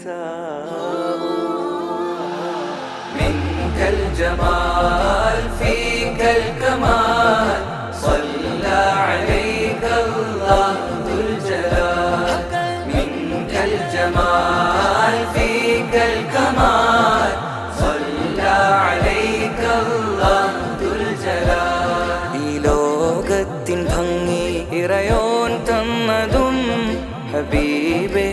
النساء منك الجمال فيك الكمال صلى عليك الله ذو الجلال منك الجمال فيك الكمال صلى عليك الله ذو الجلال ഈ ലോകത്തിൻ ഭംഗി ഇറയോൻ തന്നതും ഹബീബേ